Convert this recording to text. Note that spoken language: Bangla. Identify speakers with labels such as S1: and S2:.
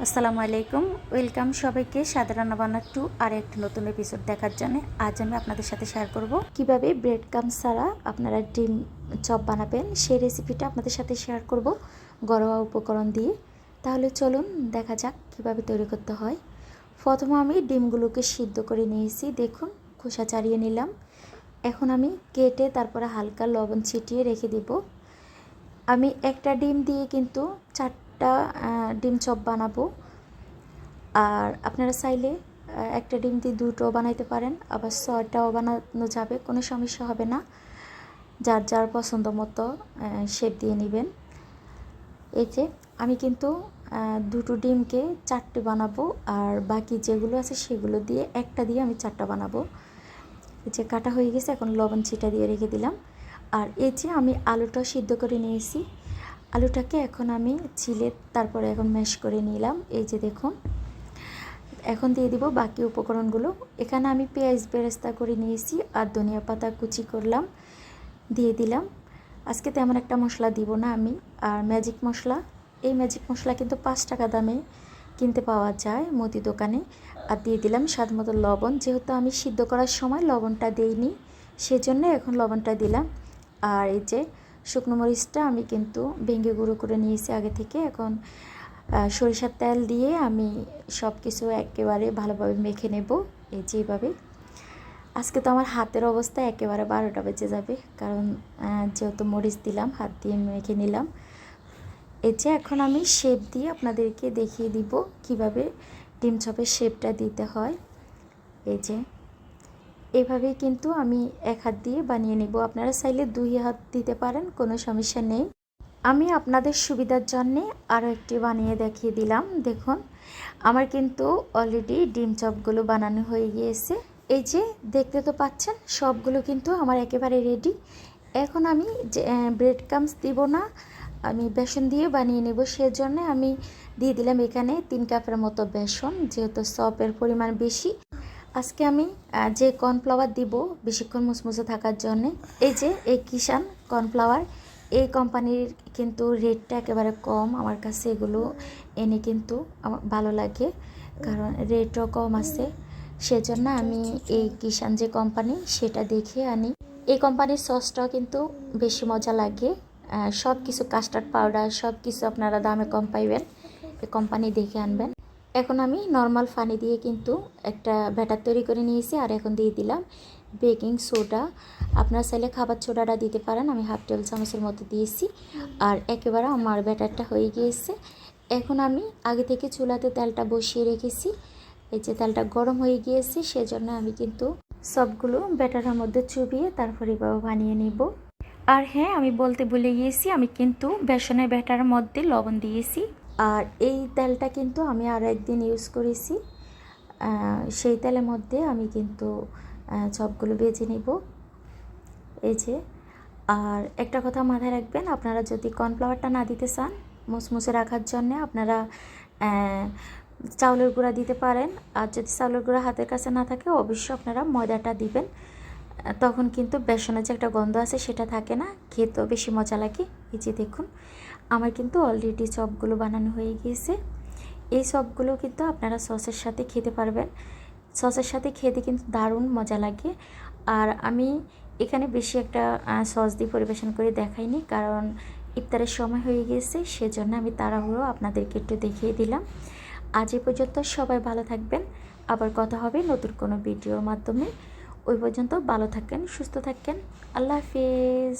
S1: আসসালামু আলাইকুম, ওয়েলকাম সবাইকে সাদা রান্না বান্না টু আর একটা নতুন এপিসোড দেখার জন্য। আজ আমি আপনাদের সাথে শেয়ার করব কিভাবে ব্রেড কাম ছাড়া আপনারা ডিম চপ বানাবেন। সেই রেসিপিটা আপনাদের সাথে শেয়ার করব ঘরোয়া উপকরণ দিয়ে। তাহলে চলুন দেখা যাক কিভাবে তৈরি করতে হয়। প্রথমে আমি ডিমগুলোকে সিদ্ধ করে নিয়েছি, দেখুন খোসা ছাড়িয়ে নিলাম। এখন আমি কেটে তারপরে হালকা লবণ ছিটিয়ে রেখে দেব। আমি একটা ডিম দিয়ে কিন্তু চারটা ডিম চপ বানাবো। আর আপনারা চাইলে একটা ডিম দিয়ে দুটো বানাইতে পারেন, আবার ছয়টাও বানানো যাবে, কোনো সমস্যা হবে না। যার যার পছন্দ মতো শেপ দিয়ে নেবেন। এই যে আমি কিন্তু দুটো ডিমকে চারটে বানাবো, আর বাকি যেগুলো আছে সেগুলো দিয়ে একটা দিয়ে আমি চারটা বানাবো। এই যে কাটা হয়ে গেছে, এখন লবণ ছিটা দিয়ে রেখে দিলাম। আর এই যে আমি আলুটা সিদ্ধ করে নিয়েছি, আলুটাকে এখন আমি ছিলে তারপরে এখন ম্যাশ করে নিলাম। এই যে দেখুন, এখন দিয়ে দিব বাকি উপকরণগুলো। এখানে আমি পেঁয়াজ বেরেস্তা করে নিয়েছি আর ধনিয়া পাতা কুচি করলাম, দিয়ে দিলাম। আজকে তেমন একটা মশলা দিব না আমি। আর ম্যাজিক মশলা, এই ম্যাজিক মশলা কিন্তু 5 টাকা দামে কিনতে পাওয়া যায় মুদি দোকানে। আর দিয়ে দিলাম স্বাদ মতো লবণ, যেহেতু আমি সিদ্ধ করার সময় লবণটা দিইনি সেজন্য এখন লবণটা দিলাম। আর এই যে শুকনো মরিচটা আমি কিন্তু ভেঙে গুঁড়ো করে নিয়েছি আগে থেকে। এখন সরিষার তেল দিয়ে আমি সব কিছু একেবারে ভালোভাবে মেখে নেব। এই যেভাবে, আজকে তো আমার হাতের অবস্থা একেবারে 12টা বেজে যাবে, কারণ যেহেতু মরিচ দিলাম হাত দিয়ে মেখে নিলাম। এই যে এখন আমি শেপ দিয়ে আপনাদেরকে দেখিয়ে দিব কিভাবে ডিম চপের শেপটা দিতে হয়। এই যে এভাবে কিন্তু আমি এক হাত দিয়ে বানিয়ে নিব, আপনারা চাইলে 2 হাত দিতে পারেন, কোনো সমস্যা নেই। আমি আপনাদের সুবিধার জন্যে আরও একটি বানিয়ে দেখিয়ে দিলাম। দেখুন আমার কিন্তু অলরেডি ডিম চপগুলো বানানো হয়ে গিয়েছে। এই যে দেখতে তো পাচ্ছেন, সবগুলো কিন্তু আমার একেবারে রেডি। এখন আমি যে ব্রেড ক্রাম্বস দিব না, আমি বেসন দিয়ে বানিয়ে নেব। সেজন্য আমি দিয়ে দিলাম এখানে 3 কাপের মতো বেসন, যেহেতু চপের পরিমাণ বেশি। আজকে আমি যে কর্নফ্লাওয়ার দিব বেশিক্ষণ মুচমুচে থাকার জন্যে, এই যে এই কিষান কর্নফ্লাওয়ার, এই কোম্পানির কিন্তু রেটটা একেবারে কম। আমার কাছে এগুলো এনে কিন্তু আমার ভালো লাগে, কারণ রেটও কম আছে। সেজন্য আমি এই কিষান যে কোম্পানি সেটা দেখে আনি। এই কোম্পানির সসটাও কিন্তু বেশি মজা লাগে। সব কিছু কাস্টার্ড পাউডার সব কিছু আপনারা দামে কম পাইবেন, এই কোম্পানি দেখে আনবেন। এখন আমি নর্মাল পানি দিয়ে কিন্তু একটা ব্যাটার তৈরি করে নিয়েছি। আর এখন দিয়ে দিলাম বেকিং সোডা, আপনারা চাইলে খাবার সোডাটা দিতে পারেন, আমি হাফ টেবিল চামচের মতো দিয়েছি। আর একেবারে আমার ব্যাটারটা হয়ে গিয়েছে। এখন আমি আগে থেকে চুলাতে তেলটা বসিয়ে রেখেছি। এই যে তেলটা গরম হয়ে গিয়েছে, সেজন্য আমি কিন্তু সবগুলো ব্যাটারের মধ্যে চুবিয়ে তারপরে এভাবে বানিয়ে নিব। আর হ্যাঁ, আমি বলতে ভুলে গিয়েছি, আমি কিন্তু বেসনের ব্যাটারের মধ্যে লবণ দিয়েছি। আর এই তেলটা কিন্তু আমি আরও একদিন ইউজ করেছি, সেই তেলের মধ্যে আমি কিন্তু চপগুলো ভেজে নিব। এই যে, আর একটা কথা মাথায় রাখবেন, আপনারা যদি কর্নফ্লাওয়ারটা না দিতে চান মুচমুচে রাখার জন্য, আপনারা চাউলের গুঁড়া দিতে পারেন। আর যদি চাউলের গুঁড়া হাতের কাছে না থাকে অবশ্যই আপনারা ময়দাটা দিবেন, তখন কিন্তু বেসনের যে একটা গন্ধ আছে সেটা থাকে না, খেতেও বেশি মজা লাগে। এই যে দেখুন, আমার কিন্তু অলরেডি চপগুলো বানানো হয়ে গিয়েছে। এই চপগুলো কিন্তু আপনারা সসের সাথে খেতে পারবেন, সসের সাথে খেতে কিন্তু দারুণ মজা লাগে। আর আমি এখানে বেশি একটা সস দিয়ে পরিবেশন করে দেখাইনি, কারণ ইফতারের সময় হয়ে গিয়েছে, সেজন্য আমি তাড়াহুড়ো আপনাদেরকে একটু দেখিয়ে দিলাম। আজ এ পর্যন্ত, সবাই ভালো থাকবেন, আবার কথা হবে নতুন কোনো ভিডিওর মাধ্যমে। ওই পর্যন্ত ভালো থাকেন, সুস্থ থাকেন, আল্লাহ হাফিজ।